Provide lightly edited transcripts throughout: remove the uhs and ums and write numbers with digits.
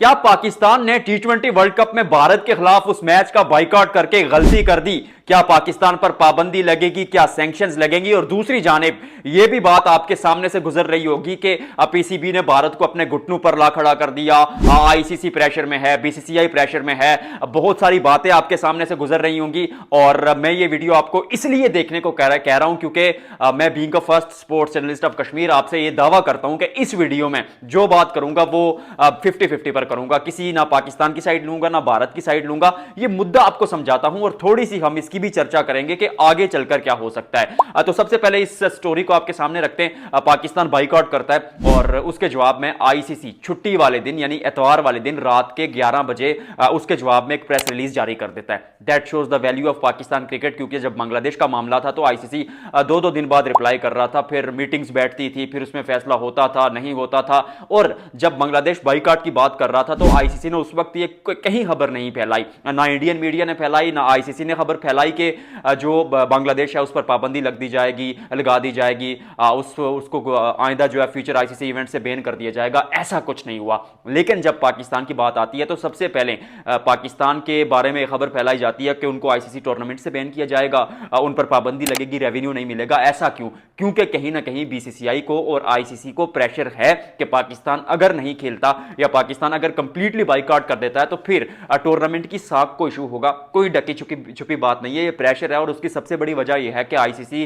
क्या पाकिस्तान ने टी20 world cup में भारत के खिलाफ उस मैच का बाइकआउट करके गलती कर दी? क्या पाकिस्तान पर पाबंदी लगेगी? क्या सैंक्शंस लगेंगी? और दूसरी जानिब यह भी बात आपके सामने से गुजर रही होगी कि पीसीबी ने भारत को अपने घुटनों पर ला खड़ा कर दिया, आईसीसी प्रेशर में है, बीसीसीआई प्रेशर में है। बहुत सारी बातें आपके सामने से गुजर रही होंगी और मैं ये वीडियो आपको इसलिए देखने को कह रहा हूं क्योंकि मैं being a first sports journalist of Kashmir आपसे ये दावा करता हूं कि इस वीडियो में जो बात करूंगा वो 50-50 पर करूंगा। किसी ना पाकिस्तान की साइड लूंगा ना भारत की साइड लूंगा। ये मुद्दा आपको समझाता हूं और थोड़ी सी हम इसकी भी चर्चा करेंगे कि आगे चलकर क्या हो सकता है। तो सबसे पहले इस स्टोरी को आपके सामने रखते हैं। पाकिस्तान बाइकआउट करता है और उसके जवाब में आईसीसी छुट्टी वाले दिन यानी इतवार वाले दिन रात के 11 बजे उसके जवाब में एक प्रेस रिलीज जारी कर देता है। That shows the value of Pakistan cricket, क्योंकि जब बांग्लादेश का मामला था तो आईसीसी दो दिन बाद रिप्लाई कर रहा था, फिर मीटिंग्स बैठती थी, फिर उसमें फैसला होता था नहीं होता था। और जब बांग्लादेश बाइकआउट की बात कर रहा था तो आईसीसी ने उस वक्त ये कहीं खबर नहीं फैलाई, ना इंडियन मीडिया ने फैलाई ना आईसीसी ने खबर फैलाई कि जो बांग्लादेश है उस पर पाबंदी लगा दी जाएगी, उसको आइंदा जो है फ्यूचर आईसीसी इवेंट से बैन कर दिया जाएगा। ऐसा कुछ नहीं हुआ। लेकिन जब पाकिस्तान की बात आती है तो सबसे पहले पाकिस्तान के बारे में खबर फैलाई जाती है कि उनको आईसीसी टूर्नामेंट से बैन किया जाएगा, उन पर पाबंदी लगेगी, रेवेन्यू नहीं मिलेगा। ऐसा क्यों? क्योंकि कहीं ना कहीं बीसीसीआई को और आईसीसी को प्रेशर है कि पाकिस्तान अगर नहीं खेलता या पाकिस्तान अगर कंप्लीटली बाइकआउट कर देता है तो फिर टूर्नामेंट की साख को इशू होगा। कोई ढकी छुपी बात नहीं है, ये प्रेशर है। और उसकी सबसे बड़ी वजह यह है कि आईसीसी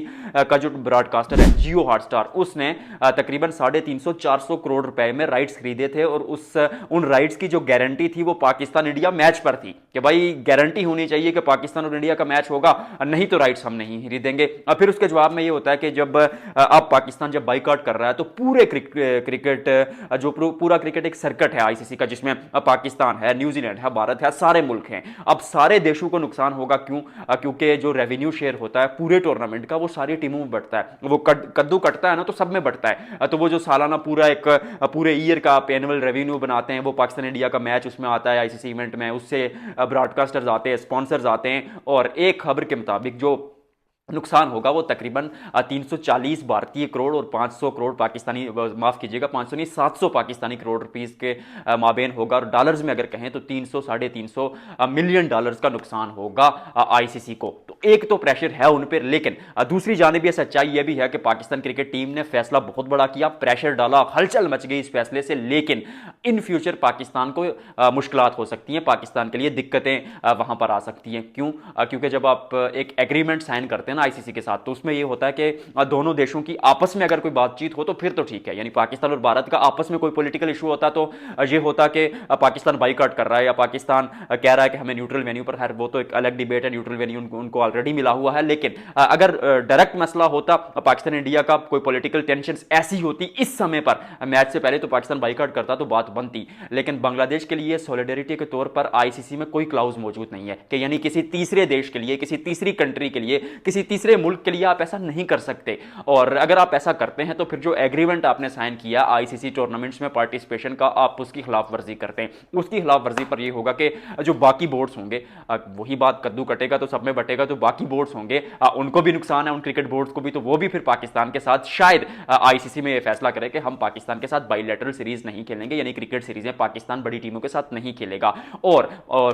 का जो ब्रॉडकास्टर है जियो हॉटस्टार, उसने तकरीबन 350-400 करोड़ रुपए में राइट्स खरीदे थे और उन राइट्स की जो गारंटी थी वो पाकिस्तान इंडिया मैच पर थी कि भाई गारंटी होनी चाहिए कि पाकिस्तान और इंडिया का मैच होगा, नहीं तो राइट्स हम नहीं खरीदेंगे। फिर उसके जवाब में ये होता है कि जब अब पाकिस्तान जब बाइकआउट कर रहा है तो पूरे क्रिकेट जो पूरा क्रिकेट एक सर्किट है आईसीसी का, जिसमें पाकिस्तान है, न्यूजीलैंड है, भारत है, सारे मुल्क हैं। अब सारे देशों को नुकसान होगा। क्यों? क्योंकि जो रेवेन्यू शेयर होता है पूरे टूर्नामेंट का वो सारी टीमों में बढ़ता है। वो कद्दू कटता है ना तो सब में बढ़ता है। तो वो जो सालाना पूरे ईयर का आप एनुअल रेवेन्यू बनाते हैं वो पाकिस्तान इंडिया का मैच उसमें आता है आईसीसी इवेंट में, उससे ब्रॉडकास्टर्स आते हैं, स्पॉन्सर्स आते हैं। और एक खबर के मुताबिक जो नुकसान होगा वो तकरीबन 340 भारतीय करोड़ और 500 करोड़ पाकिस्तानी, माफ कीजिएगा 500 नहीं 700 पाकिस्तानी करोड़ रुपीस के माबेन होगा। और डॉलर्स में अगर कहें तो 300-350 मिलियन डॉलर्स का नुकसान होगा आईसीसी को। तो एक तो प्रेशर है उन पर, लेकिन दूसरी जानिब ये सच्चाई यह भी है कि पाकिस्तान क्रिकेट टीम ने फैसला बहुत बड़ा किया, प्रेशर डाला, हलचल मच गई इस फैसले से। लेकिन इन फ्यूचर पाकिस्तान को मुश्किलात हो सकती हैं, पाकिस्तान के लिए दिक्कतें वहां पर आ सकती हैं। क्यों? क्योंकि जब आप एक एग्रीमेंट साइन करते हैं आईसीसी के साथ तो उसमें यह होता है कि दोनों देशों की आपस में अगर कोई बातचीत हो तो फिर तो ठीक है, यानी पाकिस्तान और भारत का आपस में कोई पॉलिटिकल इशू होता तो यह होता कि पाकिस्तान बाइकआउट कर रहा है या पाकिस्तान कह रहा है कि हमें न्यूट्रल वेन्यू पर, खैर वो तो एक अलग डिबेट है, न्यूट्रल वेन्यू उनको ऑलरेडी मिला हुआ है। लेकिन अगर डायरेक्ट मसला होता पाकिस्तान इंडिया का, कोई पॉलिटिकल टेंशन ऐसी होती इस समय पर मैच से पहले तो पाकिस्तान बाइकआउट करता तो बात बनती। लेकिन बांग्लादेश के लिए सॉलिडेरिटी के तौर पर आईसीसी में कोई क्लाउज मौजूद नहीं है कि यानी किसी तीसरे देश के लिए, किसी तीसरी कंट्री के लिए, किसी तीसरे मुल्क के लिए आप ऐसा नहीं कर सकते। और अगर आप ऐसा करते हैं तो फिर जो एग्रीमेंट आपने साइन किया आईसीसी टूर्नामेंट्स में पार्टिसिपेशन का, आप उसकी खिलाफ वर्जी करते हैं। उसकी खिलाफ वर्जी पर यह होगा कि जो बाकी बोर्ड्स होंगे, वही बात कद्दू कटेगा तो सब में बटेगा, जो बाकी बोर्ड्स होंगे उनको भी नुकसान है, उन क्रिकेट बोर्ड्स को भी। तो वो भी फिर पाकिस्तान के साथ शायद आईसीसी में यह फैसला करे कि हम पाकिस्तान के साथ बाइलैटरल सीरीज नहीं खेलेंगे, यानी क्रिकेट सीरीजें पाकिस्तान बड़ी टीमों के साथ नहीं खेलेगा। और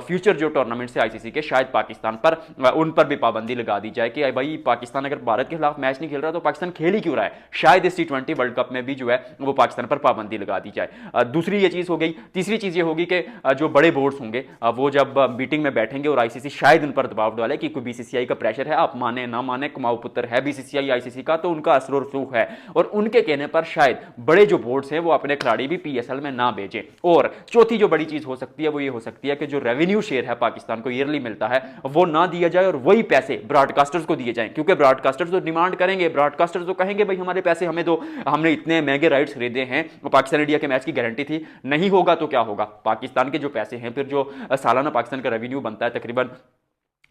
फ्यूचर जो टूर्नामेंट से आईसीसी के, शायद पाकिस्तान पर उन पर भी पाबंदी लगा दी जाए कि भाई पाकिस्तान अगर भारत के खिलाफ मैच नहीं खेल रहा तो पाकिस्तान खेल ही क्यों रहा है। शायद इस टी20 वर्ल्ड कप में भी जो है वो पाकिस्तान पर पाबंदी लगा दी जाए। दूसरी ये चीज हो गई। तीसरी चीज ये होगी कि जो बड़े बोर्ड्स होंगे वो जब मीटिंग में बैठेंगे और आईसीसी शायद उन पर दबाव डाले कि कोई बीसीसीआई का प्रेशर है, आप माने ना माने, कुमाऊ पुत्र है बीसीसीआई आईसीसी का, तो उनका असर और रसूख है। और उनके कहने पर शायद बड़े जो बोर्ड्स हैं वो अपने खिलाड़ी भी पीएसएल में ना भेजें। और चौथी जो बड़ी चीज हो सकती है वो ये हो सकती है कि जो रेवेन्यू शेयर है पाकिस्तान को ईयरली मिलता है वो ना दिया जाए और वही पैसे ब्रॉडकास्टर्स को दिए जाएं। क्योंकि ब्रॉडकास्टर्स तो डिमांड करेंगे, ब्रॉडकास्टर्स तो कहेंगे भाई हमारे पैसे हमें दो, हमने इतने महंगे राइट्स खरीदे हैं, पाकिस्तान इंडिया के मैच की गारंटी थी। नहीं होगा तो क्या होगा? पाकिस्तान के जो पैसे हैं, फिर जो सालाना पाकिस्तान का रेवेन्यू बनता है तकरीबन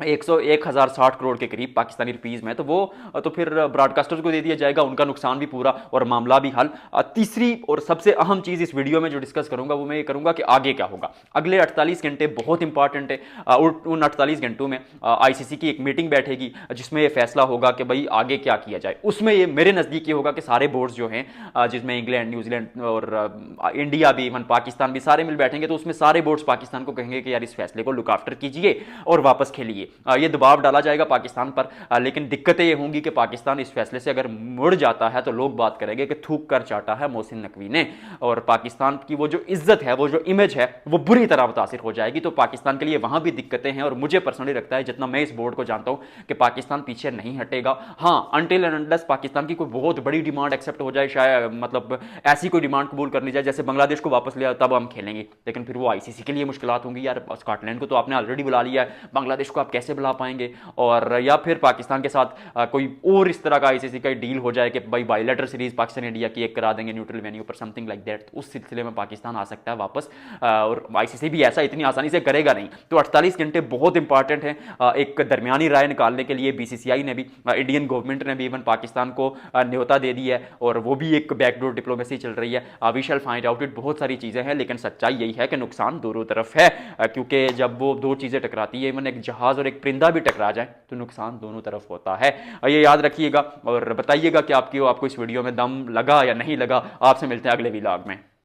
1060 करोड़ के करीब पाकिस्तानी रुपीज़ में, तो वो तो फिर ब्रॉडकास्टर्स को दे दिया जाएगा, उनका नुकसान भी पूरा और मामला भी हल। तीसरी और सबसे अहम चीज़ इस वीडियो में जो डिस्कस करूंगा वो मैं ये करूंगा कि आगे क्या होगा। अगले 48 घंटे बहुत इंपॉर्टेंट है। उन 48 घंटों में आईसीसी की एक मीटिंग बैठेगी जिसमें ये फैसला होगा कि भाई आगे क्या किया जाए। उसमें ये मेरे नज़दीक ये होगा कि सारे बोर्ड्स जो हैं, जिसमें इंग्लैंड, न्यूजीलैंड और इंडिया भी, इवन पाकिस्तान भी, सारे मिल बैठेंगे, तो उसमें सारे बोर्ड्स पाकिस्तान को कहेंगे कि यार इस फैसले को लुक आफ्टर कीजिए और वापस खेलिए। ये दबाव डाला जाएगा पाकिस्तान पर, लेकिन दिक्कतें ये होंगी कि पाकिस्तान इस फैसले से अगर मुड़ जाता है तो लोग बात करेंगे कि थूक कर चाटा है मोहसिन नकवी ने, और पाकिस्तान की वो जो इज्जत है, वो जो इमेज है, वो बुरी तरह मुतासिर हो जाएगी। तो पाकिस्तान के लिए वहां भी दिक्कतें हैं, और मुझे पर्सनली लगता है, जितना मैं इस बोर्ड को जानता हूं, कि पाकिस्तान पीछे नहीं हटेगा। हाँ, अनटिल एंड अनलेस पाकिस्तान की कोई बहुत बड़ी डिमांड एक्सेप्ट हो जाए, शायद मतलब ऐसी कोई डिमांड कबूल कर ली जाए जैसे बांग्लादेश को वापस लिया, तब हम खेलेंगे। लेकिन फिर वो आईसीसी के लिए मुश्किलात होंगी। यार स्कॉटलैंड को तो आपने ऑलरेडी बुला लिया है, बांग्लादेश को आप कैसे बुला पाएंगे? और या फिर पाकिस्तान के साथ कोई और इस तरह का आईसीसी का डील हो जाए कि भाई बायलैटरल सीरीज पाकिस्तान इंडिया की एक करा देंगे न्यूट्रल वेन्यू पर, समथिंग लाइक दैट, तो उस सिलसिले में पाकिस्तान आ सकता है वापस। और आईसीसी भी ऐसा इतनी आसानी से करेगा नहीं। तो 48 घंटे बहुत इंपॉर्टेंट है एक दरमियानी राय निकालने के लिए। बीसीसीआई ने भी, इंडियन गवर्नमेंट ने भी इवन पाकिस्तान को न्योता दे दी है, और वो भी एक बैकडोर डिप्लोमेसी चल रही है। We shall find out it. बहुत सारी चीज़ें हैं, लेकिन सच्चाई यही है कि नुकसान दोनों तरफ है, क्योंकि जब वो दो चीज़ें टकराती है, इवन एक जहाज़ और एक परिंदा भी टकरा जाए, तो नुकसान दोनों तरफ होता है। ये याद रखिएगा और बताइएगा कि आपको इस वीडियो में दम लगा या नहीं लगा। आपसे मिलते हैं अगले व्लॉग में।